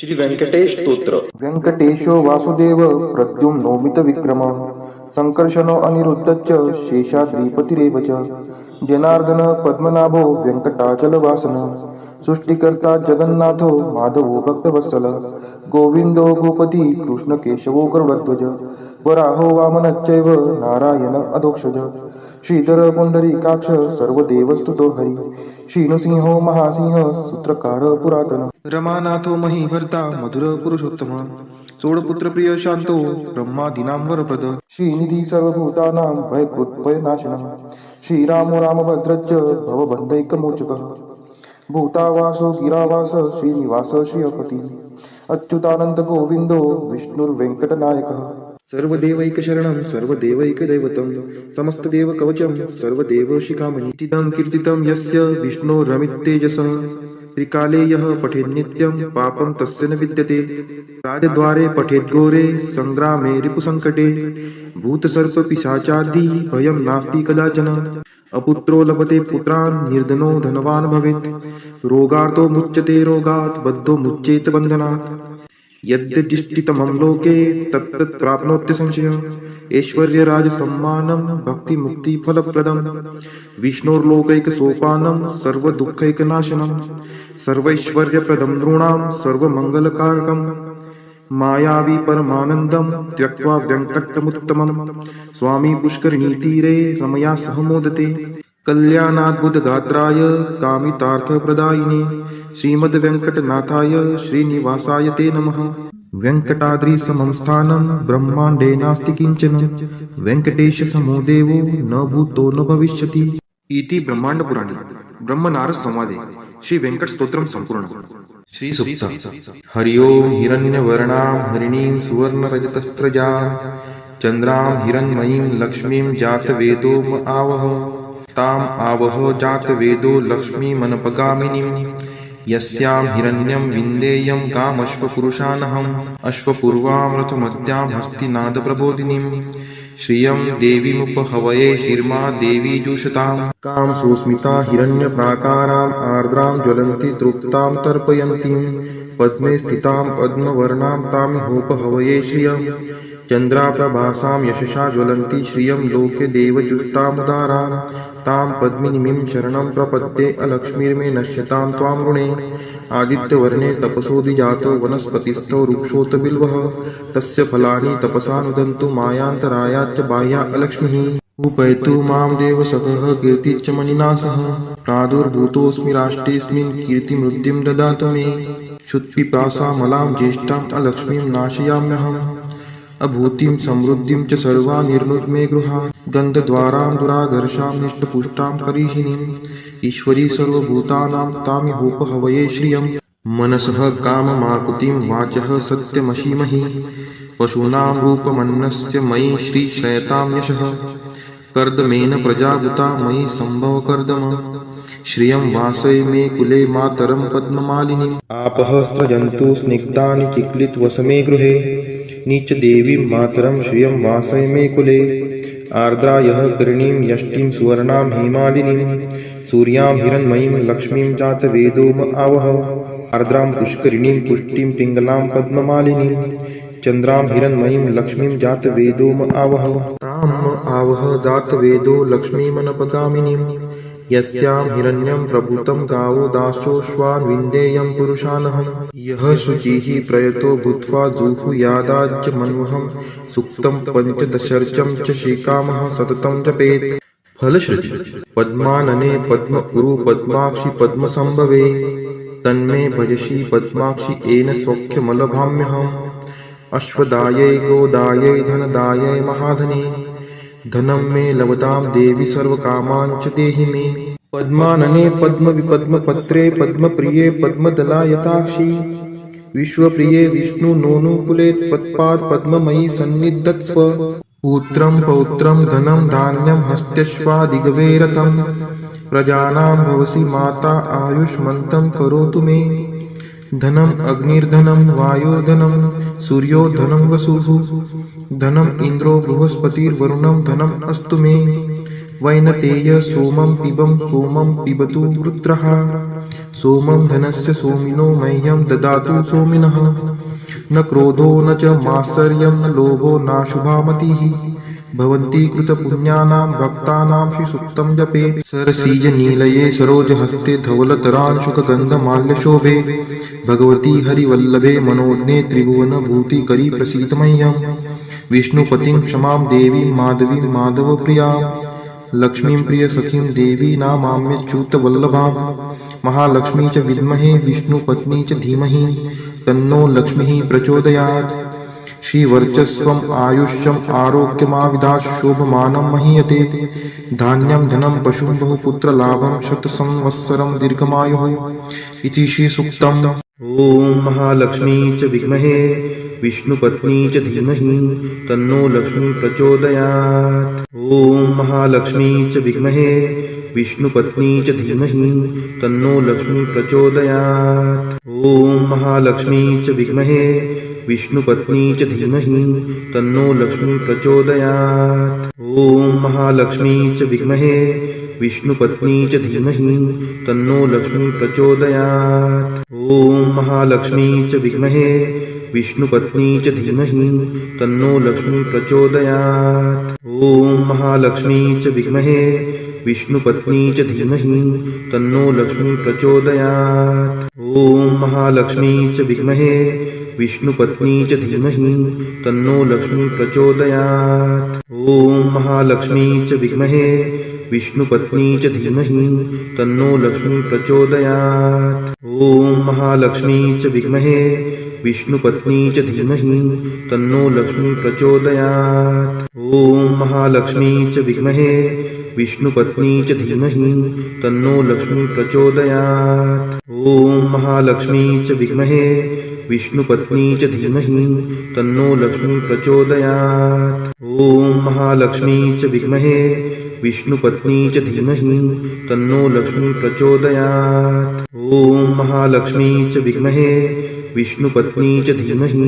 श्री व्यंकटेश स्तोत्र. व्यंकटेशो वासुदेव प्रद्युम्नोमित विक्रम संकर्षणो अनिरुद्धश्च शेषाद्रिपतिरेव च जनार्दन पद्मनाभो व्यंकटाचलवासन सृष्टिकर्ता जगन्नाथो माधवो भक्तवत्सल गोविंदो भूपती कृष्णकेशवो गरुडध्वज वराहो वामनश्चैव नारायण अधोक्षज श्रीधर पुंडरीकाक्ष सर्वदेवस्तुतो हरि श्रीनृसिंहो महासिंह सूत्रकार पुरातन रमानाथो महीभर्ता मधुर पुरुषोत्तम सोडपुत्र प्रिय शांतो ब्रह्मादीनां वरप्रद श्रीनिधी सर्वभूतानां भयकृत्भयनाशनः श्रीरामो रामभद्रश्च भवबन्धैकमोचकः भूतावासो गिरावास श्रीनिवास श्रियपति अच्युतानंद गोविंदो विष्णुर्वेंकटनायकः सर्वदेवैकशरणं सर्वदेवैकदैवतं समस्तदेवकवचं सर्वदेवशिखामणि तिदं कीर्तितं यस्य विष्णोरमित्तेजसः त्रिकाले यः पठेन्नित्यं पापं तस्य न विद्यते राजद्वारे पठेद्घोरे संग्रामे रिपुसङ्कटे भूतसर्पपिशाचादि भयं नास्ति कदाचन अपुत्रो लभते पुत्रान् निर्धनो धनवान् भवेत् रोगार्तो मुच्यते रोगात् बद्धो मुच्येत बन्धनात् यद्यदिष्टितमं लोके तत्तत् प्राप्नोत्य संशयः ऐश्वर्यराजसम्मानं भक्तिमुक्तिफलप्रदं विष्णोर्लोकैकसोपानं सर्वदुःखैकनाशनं सर्वैश्वर्यप्रदं नृणां सर्वमङ्गलकारकं मायावी परमानन्दं त्यक्त्वा व्यङ्कटमुत्तमं स्वामी पुष्करिणीतीरे रमया सह मोदते कल्याणाद्भुतगात्राय कामितार्थप्रदायिने श्रीमद्वेङ्कटनाथाय श्रीनिवासाय ते नमः वेङ्कटाद्रिसमं स्थानं ब्रह्माण्डे नास्ति किंचन वेङ्कटेशसमो देवो न भूतो न भविष्यति इति ब्रह्माण्डपुराणे ब्रह्मनारद संवादे श्री वेंकट स्तोत्रम संपूर्ण श्री सुक्त हरि ओम हिरण्यवर्णां हरिणीं सुवर्णरजतस्त्रजां चन्द्रां हिरण्मयीं लक्ष्मीं जातवेदो आवह ताम् आवह जातवेदो लक्ष्मीमनपगामिनीं यस्यां हिरण्यं विन्देयं कामश्वपुरुषानहम् अश्वपूर्वामृतमद्यां हस्तिनादप्रबोधिनीं श्रियं देवीमुपहवये शिर्मा देवी जुषतां कां सुस्मिता हिरण्यप्राकाराम् आर्द्रां ज्वलन्ति तृप्तां तर्पयन्तीं पद्मे स्थितां पद्मवर्णां तामिहोपहवये श्रियं चन्द्राप्रभासां यशसा ज्वलन्ति श्रियं लोके देवजुष्टामुदारां तां पद्मिनीं शरणं प्रपद्ये अलक्ष्मीर्मे नश्यतां त्वां ऋणे आदित्यवर्णे तपसोऽधिजातो वनस्पतिस्थो वृक्षोत बिल्वः तस्य फलानि तपसा नुदन्तु मायान्तरायाच्च बाह्या अलक्ष्मीः उपैतु मां देवसखः कीर्तिश्च मणिना सह प्रादुर्भूतोऽस्मि राष्ट्रेऽस्मिन् कीर्तिमृद्धिं ददातु मे क्षुत्पिपासामलां ज्येष्ठाम् अलक्ष्मीं नाशयाम्यहम् अभूतिं समृद्धिं च सर्वा निर्नुद्मे गृहात् गन्धद्वारां दुराधर्षां निष्टपुष्टां करीषिणीम् ईश्वरी सर्वभूतानां तामिहोपहवये श्रियं मनसः काममाकुतिं वाचः सत्यमशीमहि पशूनां रूपमन्नस्य मयि श्रीशयतां यशः कर्दमेन प्रजावृता मयि सम्भवकर्दम श्रियं वासय मे कुले मातरं पद्ममालिनीम् आपः स्रजन्तु स्निग्धानि चिक्लितवसमे गृहे नीच देवीं मातरं श्रियं वासय मे कुले आर्द्रा यः करणीं यष्टिं सुवर्णां हेमालिनीं सूर्यां हिरण्मयीं लक्ष्मीं जातवेदोम आवह आर्द्रां पुष्करिणीं पुष्टिं पिङ्गलां पद्ममालिनीं चन्द्रां हिरण्मयीं लक्ष्मीं जातवेदोम आवह ताम् आवह जातवेदो लक्ष्मीमनपगामिनीं यस्यां हिरण्यं प्रभूतं गावो दासोऽश्वान् विन्देयं पुरुषानहम् यः शुचिः प्रयतो भूत्वा जुहुयादाज्ज मन्वहं सुक्तं पञ्चदशर्चं च श्रीकामः सततं जपेत् फलश्रुति पद्मानने पद्म उरु पद्माक्षि पद्मसंभवे तन्मे भजसि पद्माक्षि येन सौख्यमलभाम्यहम् अश्वदायै गोदायै धनदायै महाधने धनं मे लभतां देवी सर्वकामान् च देहि मे पद्मानने पद्मविपद्मपत्रे पद्मप्रिये पद्मदलायताक्षि विश्वप्रिये विष्णुनोनुकुले त्वत्पाद पद्ममयि सन्निधत्स्व पुत्रं पौत्रं धनं धान्यं हस्त्यश्वादिगवे रथं प्रजानां भवसि माता आयुष्मन्तं करोतु मे धनम् अग्निर्धनं वायुर्धनं सूर्यो धनं वसुः धनम् इन्द्रो बृहस्पतिर्वरुणं धनम् अस्तु मे वैनतेय सोमं पिबं सोमं पिबतु रुद्रः सोमं धनस्य सोमिनो मह्यं ददातु सोमिनः न क्रोधो न च मात्सर्यं न लोभो नाशुभा मतिः भवन्ति कृतपुण्यानां भक्तानां श्रीसूक्तं जपेत् सरसीजनीलये सरोजहस्ते धवलतरांशुकगन्धमाल्यशोभे भगवती हरिवल्लभे मनोज्ञे त्रिभुवनभूतिकरी प्रसीद मह्यं विष्णुपतिं क्षमां देवीं माधवीं माधवप्रियां लक्ष्मीं प्रियसखीं देवी नामाम्यच्युतवल्लभां महालक्ष्मी च विद्महे विष्णुपत्नी च धीमहि तन्नो लक्ष्मीः प्रचोदयात् श्रीवर्चस्वम् आयुष्यम् आरोग्यमाविदात् शोभमानं महीयते धान्यं धनं पशुं बहुपुत्रलाभं शतसंवत्सरं दीर्घमायुः इति श्रीसूक्तम्। ॐ महालक्ष्मी च विद्महे विष्णुपत्नी च धीमहि तन्नो लक्ष्मी प्रचोदयात्। ॐ महालक्ष्मी च विद्महे विष्णुपत्नी च धीमहि तन्नो लक्ष्मी प्रचोदयात्। ॐ महालक्ष्मी च विद्महे विष्णुपत्नी च धीमहि तन्नो लक्ष्मी प्रचोदयात्। ॐ महालक्ष्मी च विद्महे विष्णुपत्नी च धीमहि तन्नो लक्ष्मी प्रचोदयात्। ॐ महालक्ष्मी च विद्महे विष्णुपत्नी च धीमहि तन्नो लक्ष्मी प्रचोदयात्। ॐ महालक्ष्मी च विद्महे विष्णुपत्नी च धीमहि तन्नो लक्ष्मी प्रचोदयात्। ॐ महालक्ष्मी च विद्महे विष्णुपत्नी च धीमहि तन्नो लक्ष्मी प्रचोदयात्। ॐ महालक्ष्मी च विद्महे विष्णुपत्नी च धीमहि तन्नो लक्ष्मी प्रचोदयात्। ॐ महालक्ष्मी च विद्महे विष्णुपत्नी च धीमहि तन्नो लक्ष्मी प्रचोदयात्। ॐ महालक्ष्मी च विद्महे विष्णुपत्नी च धीमहि तन्नो लक्ष्मी प्रचोदयात्। ॐ महालक्ष्मी च विद्महे विष्णुपत्नी च धीमहि तन्नो लक्ष्मी प्रचोदयात्। ॐ महालक्ष्मी च विद्महे विष्णुपत्नी च धीमहि तन्नो लक्ष्मी प्रचोदयात्। ॐ महालक्ष्मी च विद्महे विष्णुपत्नी च धीमहि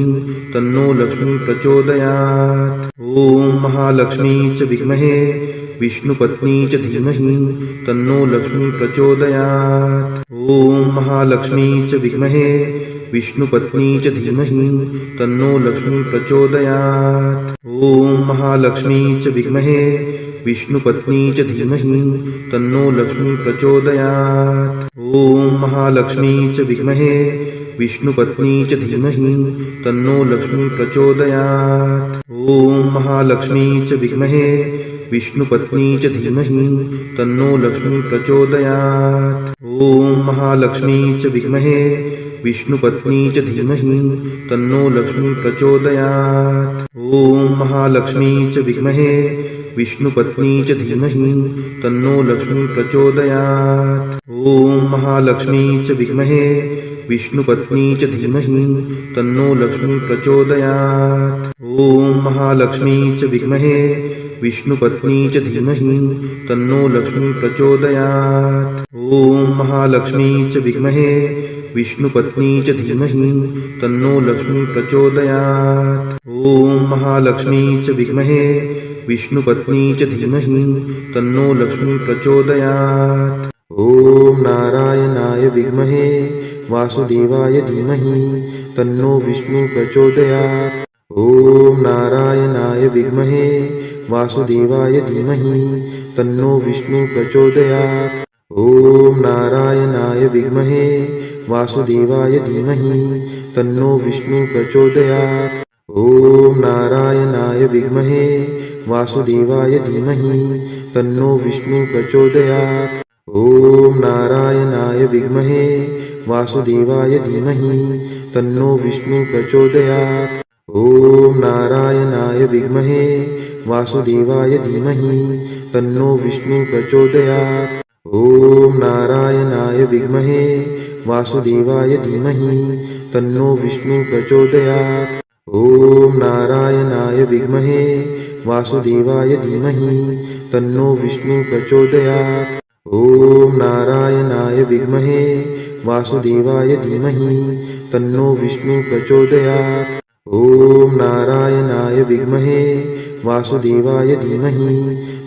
तन्नो लक्ष्मी प्रचोदयात्। ॐ महालक्ष्मी च विद्महे विष्णुपत्नी च धीमहि तन्नो लक्ष्मी प्रचोदयात्। ॐ महालक्ष्मी च विद्महे विष्णुपत्नी च धीमहि तन्नो लक्ष्मी प्रचोदयात्। ॐ महालक्ष्मी च विद्महे विष्णुपत्नी च धीमहि तन्नो लक्ष्मी प्रचोदयात्। ॐ महालक्ष्मी च विद्महे विष्णुपत्नी च धीमहि तन्नो लक्ष्मी प्रचोदयात्। ॐ महालक्ष्मी च विद्महे विष्णुपत्नी च धीमहि तन्नो लक्ष्मी प्रचोदयात्। ॐ महालक्ष्मी च विद्महे विष्णुपत्नी च धीमहि तन्नो लक्ष्मी प्रचोदयात्। ॐ महालक्ष्मी च विद्महे विष्णुपत्नी च धीमहि तन्नो लक्ष्मी प्रचोदयात्। ॐ महालक्ष्मी च विद्महे विष्णुपत्नी च धीमहि तन्नो लक्ष्मी प्रचोदयात्। ॐ महालक्ष्मी च विद्महे विष्णुपत्नी च धीमहि तन्नो लक्ष्मी प्रचोदयात्। ॐ महालक्ष्मी च विद्महे विष्णुपत्नी च धीमहि तन्नो लक्ष्मी प्रचोदयात्। ॐ महालक्ष्मी च विद्महे विष्णुपत्नी च धीमहि तन्नो लक्ष्मी प्रचोदयात्। ॐ नारायणाय विद्महे वासुदेवाय धीमहि तन्नो विष्णु प्रचोदयात्। ॐ नारायणाय विद्महे वासुदेवाय धीमहि तन्नो विष्णु प्रचोदयात्। ॐ नारायणाय विद्महे वासुदेवाय धीमहि तन्नो विष्णु प्रचोदयात्। ॐ नारायणाय विद्महे वासुदेवाय धीमहि तन्नो विष्णु प्रचोदयात्। ॐ नारायणाय विद्महे वासुदेवाय धीमहि तन्नो विष्णु प्रचोदयात्। ॐ नारायणाय विद्महे वासुदेवाय धीमहि तन्नो विष्णु प्रचोदयात्। ॐ नारायणाय विद्महे वासुदेवाय धीमहि तन्नो विष्णु प्रचोदयात्। ॐ नारायणाय विद्महे वासुदेवाय धीमहि तन्नो विष्णु प्रचोदयात्। ॐ नारायणाय विद्महे वासुदेवाय धीमहि तन्नो विष्णु प्रचोदयात्। ॐ नारायणाय विद्महे वासुदेवाय धीमहि